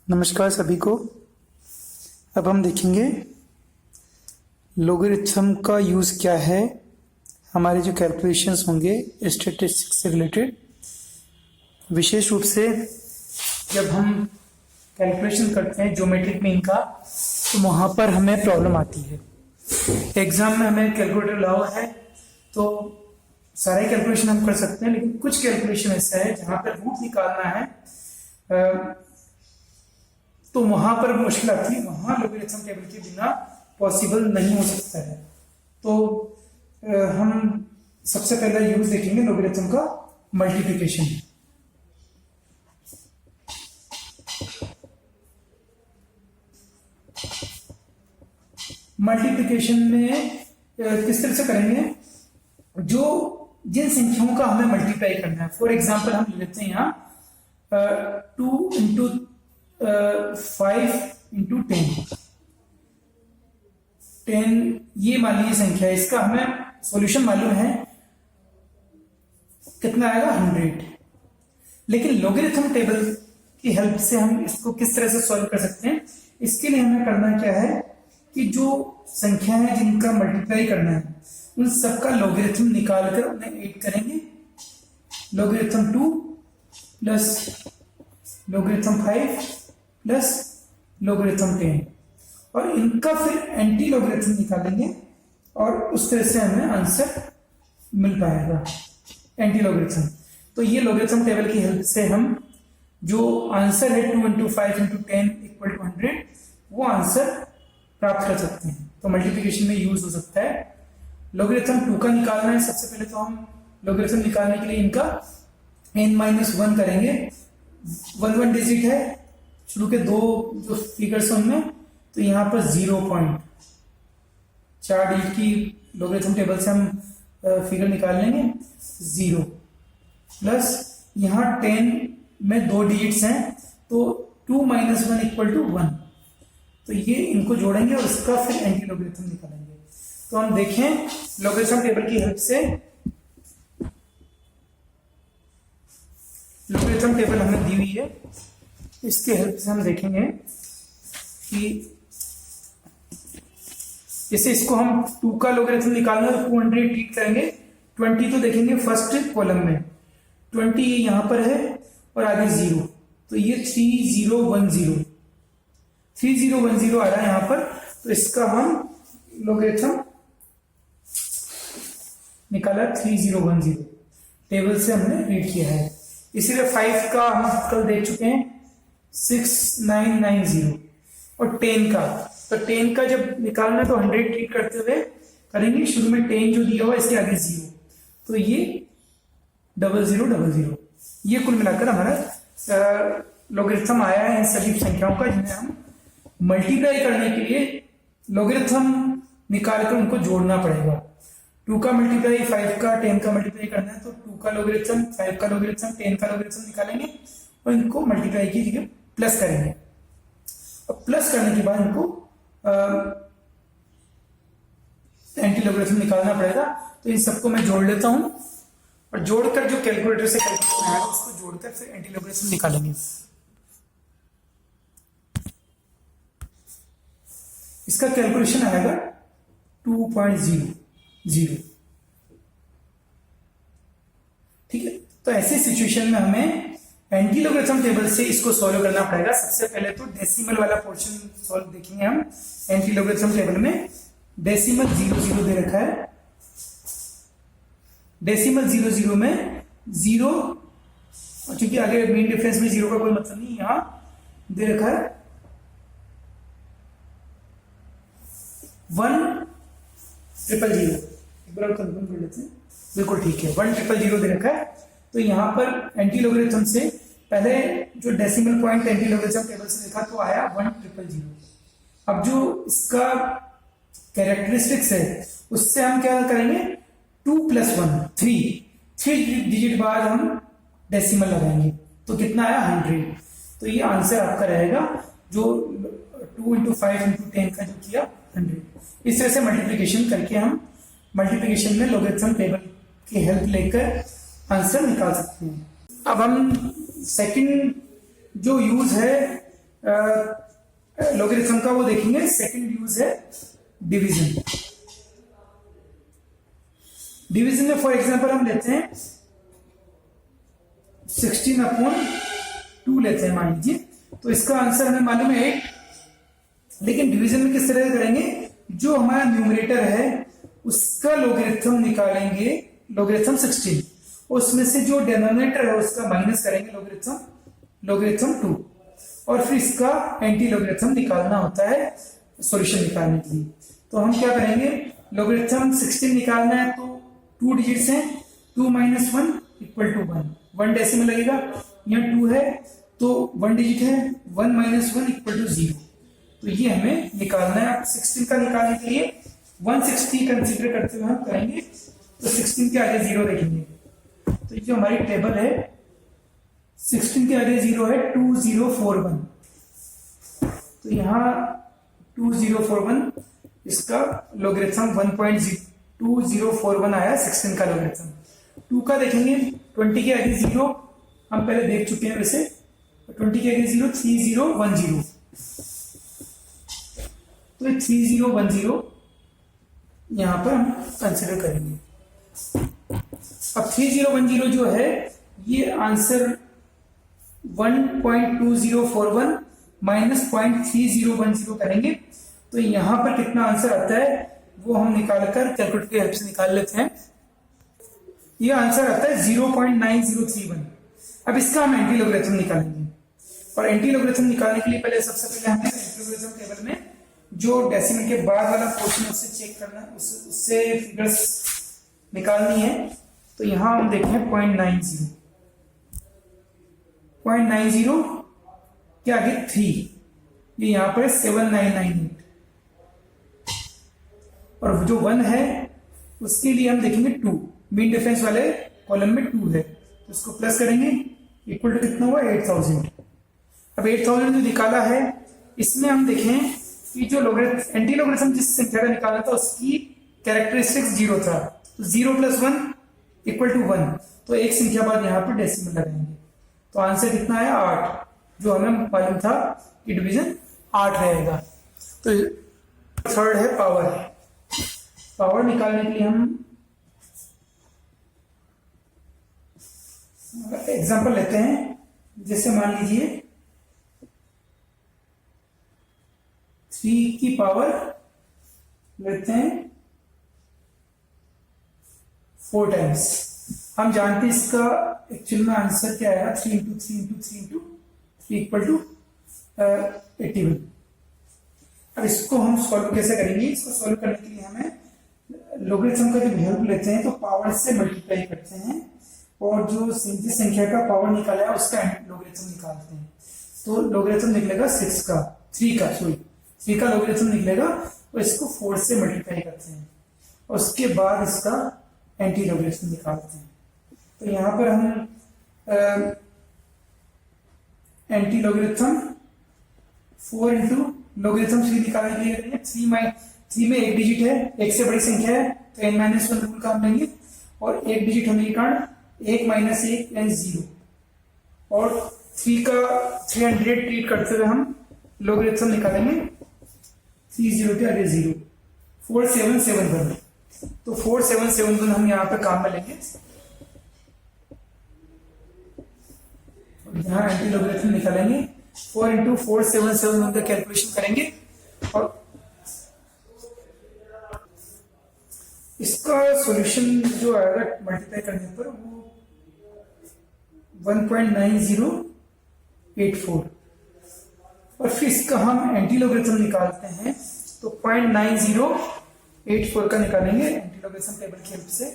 नमस्कार सभी को। अब हम देखेंगे लोगरिथम का यूज़ क्या है हमारे जो कैलकुलेशंस होंगे स्टैटिस्टिक्स से रिलेटेड। विशेष रूप से जब हम कैलकुलेशन करते हैं ज्योमेट्रिक मीन का तो वहाँ पर हमें प्रॉब्लम आती है। एग्जाम में हमें कैलकुलेटर अलाउ है तो सारे कैलकुलेशन हम कर सकते हैं, लेकिन कुछ कैलकुलेशन ऐसा है जहाँ पर रूट निकालना है तो वहां पर मुश्किल आती है, वहां लोगरिथम टेबल के बिना पॉसिबल नहीं हो सकता है। तो हम सबसे पहला यूज देखेंगे लोगरिथम का मल्टीप्लिकेशन। मल्टीप्लिकेशन में किस तरह से करेंगे, जो जिन संख्याओं का हमें मल्टीप्लाई करना है। फॉर एग्जाम्पल हम लेते हैं यहाँ 2 इंटू 5 इंटू 10 ये मान लीजिए संख्या है, इसका हमें सॉल्यूशन मालूम है कितना आएगा 100। लेकिन लोगरिथम टेबल की हेल्प से हम इसको किस तरह से सॉल्व कर सकते हैं, इसके लिए हमें करना क्या है कि जो संख्या है जिनका मल्टीप्लाई करना है उन सबका लोगरिथम निकाल कर उन्हें ऐड करेंगे। Logarithm 2 plus logarithm 5 plus logarithm 10 और इनका फिर एंटी लोगरिथम निकालेंगे और उस तरह से हमें आंसर मिल पाएगा एंटी लोगरिथम। तो ये लोगरिथम टेबल की हेल्प से हम जो आंसर है 2 इंटू 5 इंटू 10 इक्वल टू 100 वो आंसर प्राप्त कर सकते हैं। तो मल्टीप्लिकेशन में यूज हो सकता है। लोगरिथम 2 का निकालना है, सबसे पहले तो हम लोगरिथम निकालने के लिए इनका n-1 करेंगे। 1 डिजिट है, शुरू के दो जो फिगर्स हैं उनमें, तो यहाँ पर 0.4 डिजिट की लोगरिथम टेबल से हम फिगर निकाल लेंगे 0 प्लस यहाँ 10 में 2 डिजिट्स हैं तो 2 - 1 इक्वल टू 1। तो ये इनको जोड़ेंगे और इसका फिर एंटी लोगरिथम निकालेंगे। तो हम देखें लोगरिथम टेबल की हेल्प से लोगरिथम टेबल हमें दी हुई है, इसके हेल्प से हम देखेंगे कि जैसे इसको हम 2 का लोगरिथम निकालना है तो 200 ट्रीट करेंगे। 20 तो देखेंगे फर्स्ट कॉलम में, 20 यहां पर है और आगे 0, तो ये 3010 आ रहा है यहां पर। तो इसका हम लोगरिथम निकाला 3010 टेबल से हमने रीड किया है। इसीलिए 5 का हम कल देख चुके हैं 6990 और 10 का, तो 10 का जब निकालना है तो 100 ट्रीट करते हुए करेंगे। शुरू में 10 जो दिया हुआ इसके आगे 0, तो ये 0000 ये कुल मिलाकर हमारा लोगरिथम आया है इन सभी संख्याओं का, जिन्हें हम मल्टीप्लाई करने के लिए लोगरिथम निकालकर उनको जोड़ना पड़ेगा। 2 का मल्टीप्लाई 5 का 10 का मल्टीप्लाई करना है तो 2 का लोगरिथम 5 का लोगरिथम 10 का लोगरिथम निकालेंगे और इनको मल्टीप्लाई की जगह प्लस करेंगे और प्लस करने के बाद इनको एंटी लोगरिथम निकालना पड़ेगा। तो इन सबको मैं जोड़ लेता हूं और जोड़कर जो कैलकुलेटर से कैलकुलेशन आएगा उसको जोड़कर फिर एंटी लोगरिथम निकालेंगे। इसका कैलकुलेशन आएगा 2.00। ठीक है, तो ऐसी सिचुएशन में हमें एंटी लोगरिथम टेबल से इसको सॉल्व करना पड़ेगा। सबसे पहले तो डेसिमल वाला पोर्शन सॉल्व देखेंगे हम। एंटी लोगरिथम टेबल में डेसिमल 00 दे रखा है, डेसिमल 00 में 0, और चूंकि आगे मेन डिफरेंस में 0 का कोई मतलब नहीं, यहां दे रखा है 10000। एक बार कंफर्म कर लेते हैं, बिल्कुल ठीक है 10000 दे रखा है। तो यहां पर एंटी लोगरिथम से पहले जो decimal point anti logarithm table से देखा तो आया 10000। अब जो इसका कैरेक्टरिस्टिक्स है उससे हम क्या करेंगे 2 + 1 3 डिजिट बाद हम डेसिमल लगाएंगे तो कितना आया 100। तो ये आंसर आपका रहेगा जो 2 इंटू 5 इंटू 10 का जो किया 100। इस तरह से मल्टीप्लिकेशन करके हम मल्टीप्लिकेशन में लोगरिथम टेबल की हेल्प लेकर आंसर निकाल सकते हैं। अब हम सेकंड जो यूज है लॉगरिथम का वो देखेंगे। सेकंड यूज है डिवीजन। डिवीजन में फॉर एग्जांपल हम लेते हैं 16/2 लेते हैं मान लीजिए, तो इसका आंसर हमें मालूम है 8। लेकिन डिवीजन में किस तरह करेंगे, जो हमारा न्यूमरेटर है उसका लॉगरिथम निकालेंगे, लॉगरिथम 16, उसमें से जो डिनोमिनेटर है उसका माइनस करेंगे लॉगरिथम 2, और फिर इसका एंटी लॉगरिथम निकालना होता है सॉल्यूशन निकालने के लिए। तो हम क्या करेंगे, लॉगरिथम 16 निकालना है तो 2 डिजिट्स हैं, 2 - 1 = 1, 1 डेसिमल लगेगा, यहाँ 2 है तो 1 डिजिट है, 1 - 1 = 0। तो ये हमें निकालना है। अब 16 का निकालने के लिए 160 कंसीडर करते हुए हम करेंगे, तो 16 के आगे 0 देखेंगे। तो जो हमारी टेबल है 16 के आगे 0 है 2041, तो यहाँ 2041 इसका लॉगरिथम 1.2041 आया 16 का लॉगरिथम। 2 का देखेंगे, 20 के आगे 0 हम पहले देख चुके हैं वैसे, 20 के आगे 0 3010, तो 3010 यहां पर हम कंसिडर करेंगे। अब 3010 जो है ये आंसर 1.2041 माइनस 0.3010 करेंगे, तो यहां पर कितना आंसर आता है वो हम निकालकर कैलकुलेटर की हेल्प से निकाल लेते हैं। ये आंसर आता है 0.9031। अब इसका हम एंटी लॉगरिथम निकालेंगे, और एंटी लॉगरिथम निकालने के लिए पहले सबसे पहले हमें एंटी लॉगरिथम टेबल में जो डेसिमल के बाद वाला पोर्शन उससे चेक करना है, उससे फिगर्स निकालनी है। तो यहां हम देखें 0.90 के आगे 3, ये यहां पर 7998, और जो 1 है उसके लिए हम देखेंगे 2, मीन डिफरेंस वाले कॉलम में 2 है, तो इसको प्लस करेंगे, इक्वल टू कितना हुआ 8000। अब 8000 जो निकाला है इसमें हम देखें कि जो एंटी लॉगरिथम जिस संख्या का निकाला था उसकी कैरेक्टरिस्टिक्स 0 था, तो 0 + 1 = 1, तो एक संख्या बाद यहाँ पर डेसिमल लगाएंगे, तो आंसर कितना है 8, जो हमें मालूम था कि डिवीजन 8 रहेगा। तो थर्ड है पावर। पावर निकालने के लिए हम एग्जांपल लेते हैं, जैसे मान लीजिए 3 की पावर लेते हैं 4 टाइम्स। हम जानते हैं इसका एक्चुअल में आंसर क्या आएगा, 3 × 3 × 3 × 3 = 81। अब इसको हम सॉल्व कैसे करेंगे, इसको सॉल्व करने के लिए हमें लॉगरिथम का जब हेल्प लेते हैं तो पावर से मल्टीप्लाई करते हैं, और जो जिस संख्या का पावर निकाला है उसका लॉगरिथम निकालते हैं। तो लॉगरिथम निकलेगा 3 का लॉगरिथम निकलेगा, और इसको 4 से मल्टीप्लाई करते हैं, और उसके बाद इसका एंटी लॉगरिथम निकालते हैं। तो यहां पर हम एंटी लॉगरिथम 4 × लॉगरिथम 3 निकालने के लिए करेंगे। 3 में एक डिजिट है, एक से बड़ी संख्या है, तो n - 1 रूल का हम लेंगे, और एक डिजिट होने के कारण 1 - 1 यानी 0, और 3 का 300 ट्रीट करते हुए हम लॉगरिथम निकालेंगे 30 के आगे 0, 4771। तो 4771 हम यहाँ पे काम में लेंगे, यहाँ एंटी लॉगरिथम निकालेंगे, 4 × 4771 का कैलकुलेशन करेंगे, और इसका सॉल्यूशन जो आएगा मल्टीप्लाई करने पर वो 1.9084, और फिर इसका हम एंटी लॉगरिथम निकालते हैं, तो 0.9084 का निकालेंगे एंटी लॉगरिथम टेबल की हेल्प से।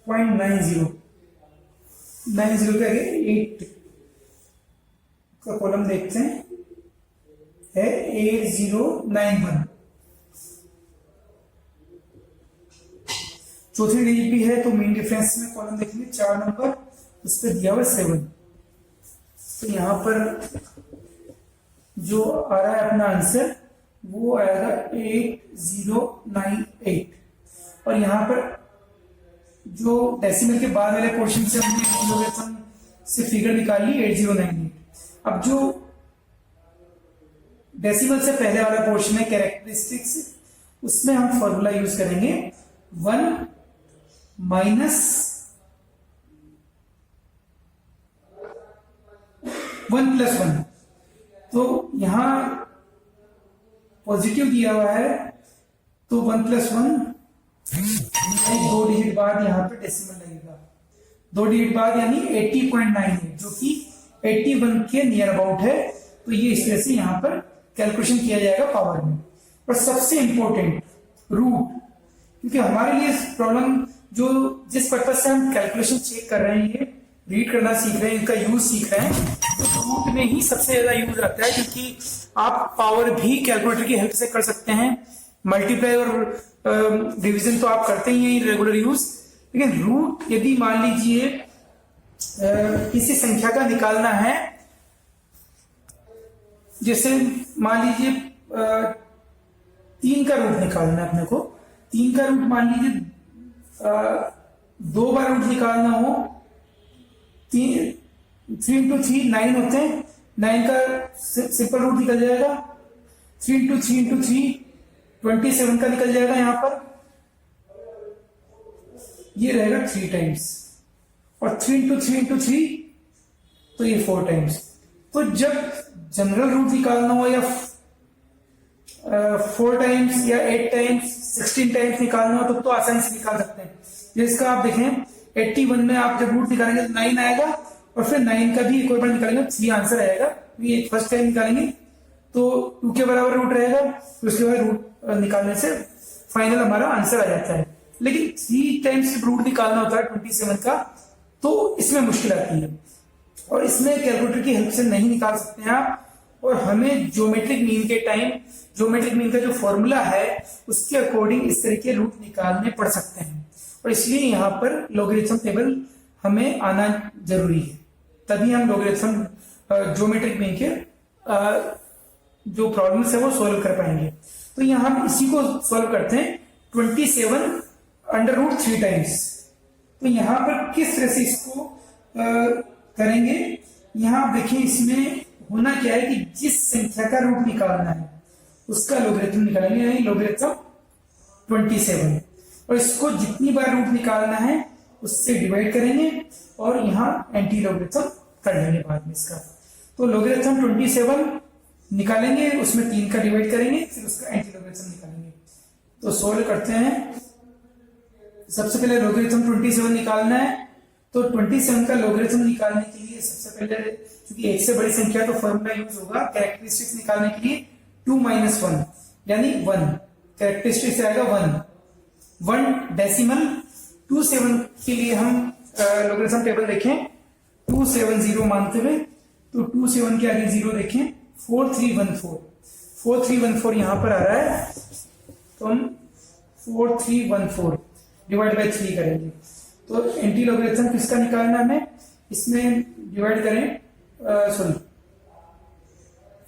0.90 के आगे 8 का कॉलम देखते हैं, है 8091, चौथी डिजिट भी है, तो मेन डिफरेंस में कॉलम देखेंगे 4 नंबर, उस पर दिया हुआ 7, तो यहां पर जो आ रहा है अपना आंसर वो आएगा 8098, और यहां पर जो डेसिमल के बाद वाले पोर्शन से हमने लॉगरिथम से फिगर निकाल ली 8098। अब जो डेसिमल से पहले वाला पोर्शन है कैरेक्टरिस्टिक्स, उसमें हम फॉर्मूला यूज करेंगे 1 माइनस 1 प्लस 1। तो यहां पॉजिटिव दिया हुआ है तो 1 प्लस 1 2 डिजिट बाद यहां पे डेसिमल लगेगा, 2 डिजिट बाद यानी 80.98 जो कि 81 के नियर अबाउट है। तो ये इस तरह से यहां पर कैलकुलेशन किया जाएगा पावर में। और सबसे इंपॉर्टेंट रूट, क्योंकि हमारे लिए प्रॉब्लम जो जिस पर्पज से हम कैलकुलेशन चेक कर रहे हैं, ये रीड करना सीख रहे हैं, इनका यूज सीख रहे हैं, तो रूट में ही सबसे ज्यादा यूज आता है। क्योंकि आप पावर भी कैलकुलेटर की हेल्प से कर सकते हैं, मल्टीप्लाई और डिवीजन तो आप करते ही हैं रेगुलर यूज, लेकिन रूट यदि मान लीजिए किसी संख्या का निकालना है, जैसे मान लीजिए 3 का रूट निकालना है अपने को, 3 का रूट मान लीजिए 2 बार रूट निकालना हो, 3 इंटू 3 9 होते हैं, 9 का सिंपल रूट निकल जाएगा, 3 इंटू 3 इंटू 3 27 का निकल जाएगा यहां पर, ये रहेगा 3 टाइम्स, और 3 इंटू 3 इंटू 3 तो ये 4 टाइम्स। तो जब जनरल रूट निकालना हो या 4 टाइम्स या 8 टाइम्स 16 टाइम्स निकालना हो तो आसानी से निकाल सकते हैं। जिसका आप देखें 81 में आप जब रूट निकालेंगे तो 9 आएगा, और फिर 9 का भी एक और बार निकालेंगे 3 आंसर आएगा। ये फर्स्ट टाइम निकालेंगे तो 2 के बराबर रूट रहेगा, उसके बाद रूट निकालने से फाइनल हमारा आंसर आ जाता है। लेकिन 3 टाइम्स रूट निकालना होता है 27 का, तो इसमें मुश्किल आती है, और इसमें कैलकुलेटर की हेल्प से नहीं निकाल सकते हैं आप। और हमें ज्योमेट्रिक मीन के टाइम, ज्योमेट्रिक मीन का जो फॉर्मूला है उसके अकॉर्डिंग इस तरह के रूट निकालने पड़ सकते हैं, और इसलिए यहाँ पर लॉगरिथम टेबल हमें आना जरूरी है, तभी हम लॉगरिथम ज्योमेट्रिक मीन के जो प्रॉब्लम्स है वो सॉल्व कर पाएंगे। तो यहाँ हम इसी को सॉल्व करते हैं 27 अंडर रूट 3 टाइम्स। तो यहाँ पर किस तरह से इसको करेंगे, यहाँ आप देखिए इसमें होना क्या है कि जिस संख्या का रूट निकालना है उसका लॉगरिथम निकालेंगे, यानी लॉगरिथम 27, और इसको जितनी बार रूट निकालना है उससे डिवाइड करेंगे, और यहाँ एंटी लॉगरिथम कर लेंगे बाद में इसका। तो लॉगरिथम 27 निकालेंगे, उसमें 3 का डिवाइड करेंगे, फिर उसका एंटी लॉगरिथम निकालेंगे। तो सोल्व करते हैं। सबसे पहले लॉगरिथम 27 निकालना है, तो 27 का लॉगरिथम निकालने के लिए सबसे पहले, क्योंकि एक से बड़ी संख्या तो फॉर्मूला यूज होगा कैरेक्टरिस्टिक्स निकालने के लिए 2 माइनस 1 यानी 1, कैरेक्टरिस्टिक्स आएगा 1 डेसिमल 27 के लिए हम लॉगरिथम टेबल देखें 270 मानते हुए, तो 27 के आगे 0 देखें 4314 यहां पर आ रहा है, तो हम 4314 डिवाइड बाय 3 करेंगे। तो एंटी लॉगरिथम किसका निकालना है, इसमें डिवाइड करें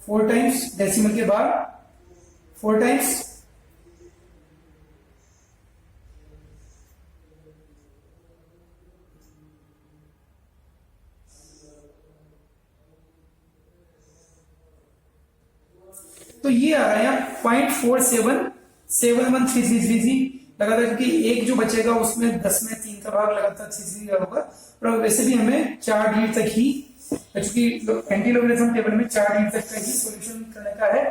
4 टाइम्स डेसिमल के बाद 4 टाइम्स, तो ये आ रहा है 0.47713333 लगातार, क्योंकि एक जो बचेगा उसमें 10 में 3 का भाग लगातार 3 होगा, और वैसे भी हमें 4 डिजिट तक ही, क्योंकि एंटी लॉगरिथम टेबल में 4 डिजिट तक का ही सॉल्यूशन करने का है,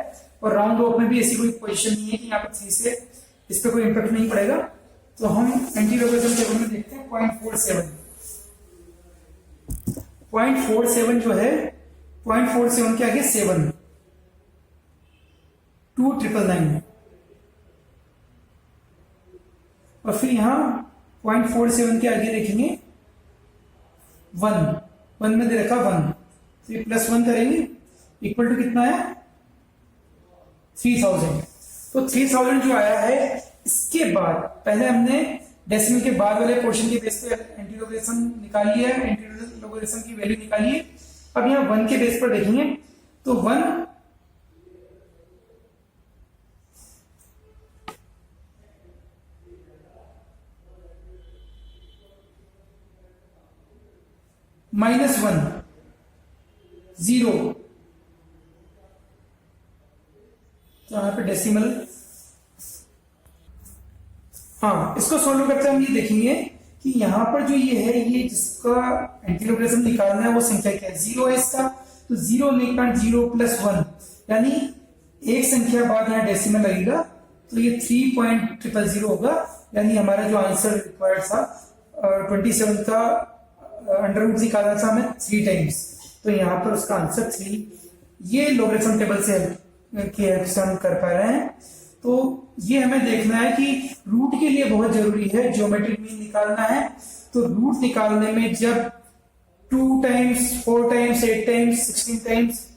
और राउंड ऑफ में भी ऐसी कोई पोजीशन नहीं है कि यहाँ पर 3 से इस पर कोई इंपैक्ट नहीं पड़ेगा। तो हम एंटी लॉगरिथम टेबल में देखते हैं 0.47 जो है 0.47 के आगे 7 2999, और फिर यहां 0.47 के आगे देखेंगे 1 में दे रखा 1, फिर प्लस 1 करेंगे इक्वल टू कितना है 3000। तो 3000 जो आया है, इसके बाद पहले हमने डेसिमल के बाद वाले पोर्शन के बेस पे एंटी लॉगरिथम निकाली है, एंटी लॉगरिथम की वैल्यू निकाली है। अब यहाँ 1 के बेस पर देखेंगे तो 1 - -1 0, तो यहाँ पे डेसिमल। हाँ, इसको सॉल्व करते हम ये देखेंगे कि यहाँ पर जो ये है, ये जिसका एंटीलोगरिथम निकालना है वो संख्या क्या है, 0 है इसका, तो 0.0 + 1 यानी एक संख्या बाद यहाँ डेसिमल लगेगा, तो ये 3.000 होगा, यानी हमारा जो आंसर रिक्वायर्ड था 27 का अंडर रूट निकालना था हमें 3 टाइम्स, तो यहाँ पर उसका आंसर 3। ये लोगरिथम टेबल से हम कर पा रहे हैं। तो ये हमें देखना है कि रूट के लिए बहुत जरूरी है ज्योमेट्रिक मीन निकालना है, तो रूट निकालने में जब 2 टाइम्स 4 टाइम्स 8 टाइम्स 16 टाइम्स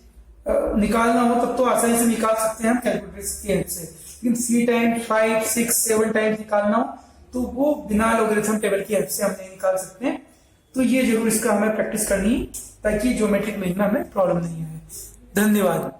निकालना हो तब तो आसानी से निकाल सकते हैं हम कैलकुलेटर की हेल्प से, लेकिन 3 टाइम्स 5 6 7 टाइम्स निकालना हो तो वो बिना लोगरिथम टेबल की हेल्प से हम नहीं निकाल सकते हैं। तो ये जरूर इसका हमें प्रैक्टिस करनी है ताकि ज्योमेट्रिक मीन में हमें प्रॉब्लम नहीं आए। धन्यवाद।